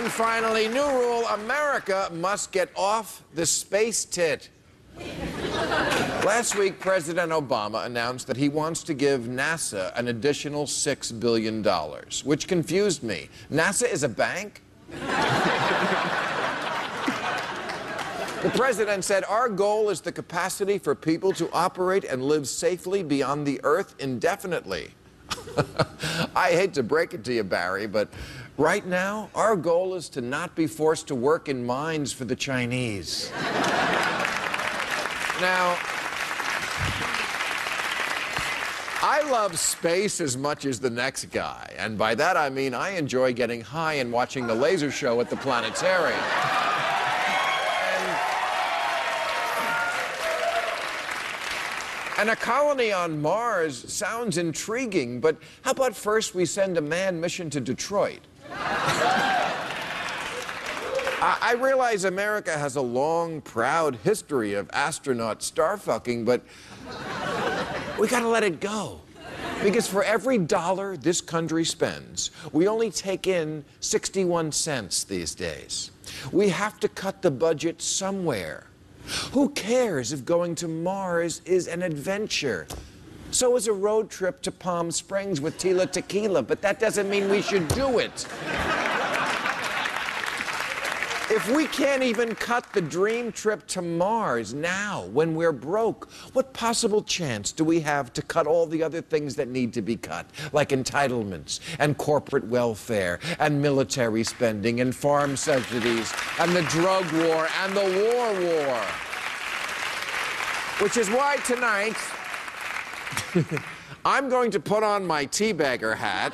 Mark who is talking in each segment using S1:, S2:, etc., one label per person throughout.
S1: And finally, new rule, America must get off the space tit. Last week, President Obama announced that he wants to give NASA an additional $6 billion, which confused me. NASA is a bank? The president said, our goal is the capacity for people to operate and live safely beyond the Earth indefinitely. I hate to break it to you, Barry, but right now, our goal is to not be forced to work in mines for the Chinese. Now, I love space as much as the next guy, and by that I mean I enjoy getting high and watching the laser show at the planetarium. And a colony on Mars sounds intriguing, but how about first we send a manned mission to Detroit? I realize America has a long, proud history of astronaut starfucking, but we gotta let it go. Because for every dollar this country spends, we only take in 61 cents these days. We have to cut the budget somewhere. Who cares if going to Mars is an adventure? So is a road trip to Palm Springs with Tila Tequila, but that doesn't mean we should do it. If we can't even cut the dream trip to Mars now, when we're broke, what possible chance do we have to cut all the other things that need to be cut, like entitlements, and corporate welfare, and military spending, and farm subsidies, and the drug war, and the war? Which is why tonight, I'm going to put on my teabagger hat.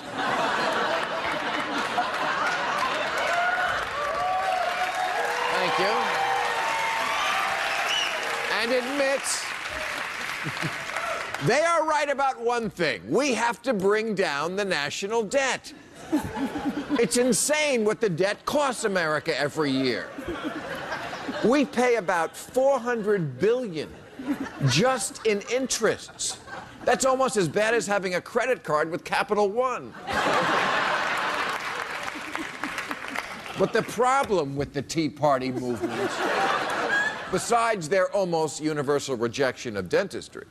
S1: Thank you. And admit they are right about one thing. We have to bring down the national debt. It's insane what the debt costs America every year. We pay about $400 billion just in interests. That's almost as bad as having a credit card with Capital One. But the problem with the Tea Party movement, besides their almost universal rejection of dentistry,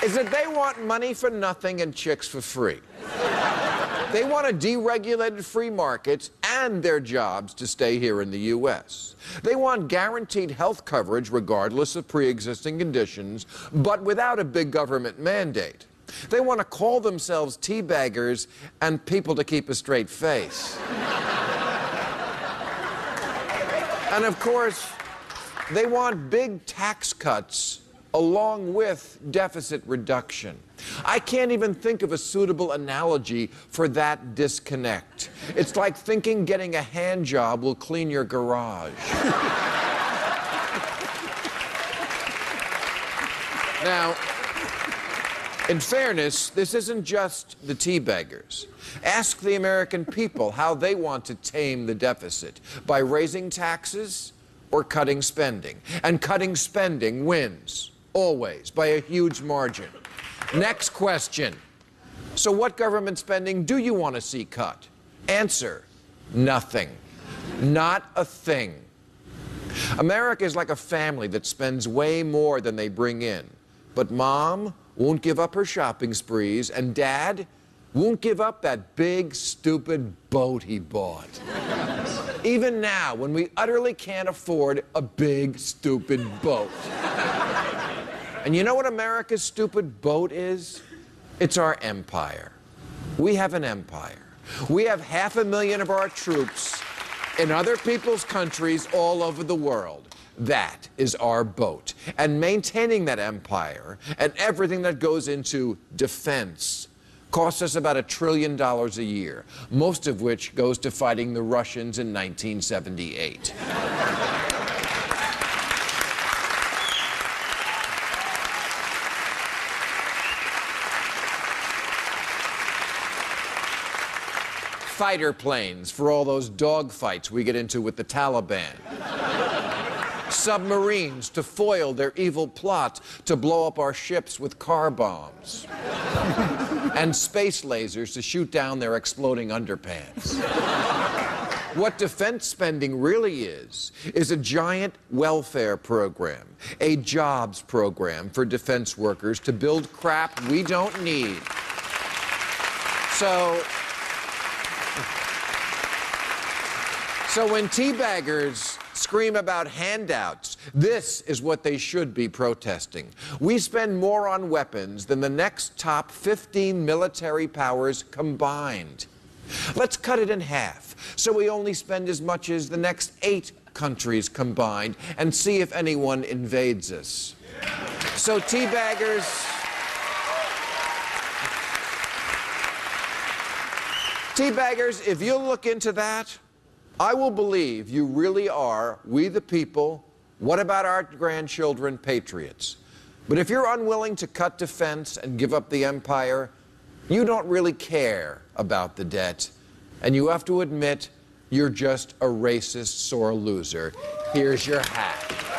S1: is that they want money for nothing and chicks for free. They want a deregulated free market and their jobs to stay here in the U.S. They want guaranteed health coverage regardless of pre-existing conditions, but without a big government mandate. They want to call themselves teabaggers and people to keep a straight face. And of course, they want big tax cuts along with deficit reduction. I can't even think of a suitable analogy for that disconnect. It's like thinking getting a hand job will clean your garage. Now, in fairness, this isn't just the teabaggers. Ask the American people how they want to tame the deficit, by raising taxes or cutting spending. And cutting spending wins. Always, by a huge margin. Next question. So what government spending do you want to see cut? Answer, nothing. Not a thing. America is like a family that spends way more than they bring in. But Mom won't give up her shopping sprees, and Dad won't give up that big, stupid boat he bought. Even now, when we utterly can't afford a big, stupid boat. And you know what America's stupid boat is? It's our empire. We have an empire. We have 500,000 of our troops in other people's countries all over the world. That is our boat. And maintaining that empire and everything that goes into defense costs us about $1 trillion a year, most of which goes to fighting the Russians in 1978. Fighter planes for all those dogfights we get into with the Taliban. submarines to foil their evil plot to blow up our ships with car bombs, and space lasers to shoot down their exploding underpants. What defense spending really is a giant welfare program, a jobs program for defense workers to build crap we don't need. So when teabaggers scream about handouts, this is what they should be protesting. We spend more on weapons than the next top 15 military powers combined. Let's cut it in half, so we only spend as much as the next 8 countries combined, and see if anyone invades us. So teabaggers, if you'll look into that, I will believe you really are, we the people, what about our grandchildren, patriots. But if you're unwilling to cut defense and give up the empire, you don't really care about the debt. And you have to admit, you're just a racist, sore loser. Here's your hat.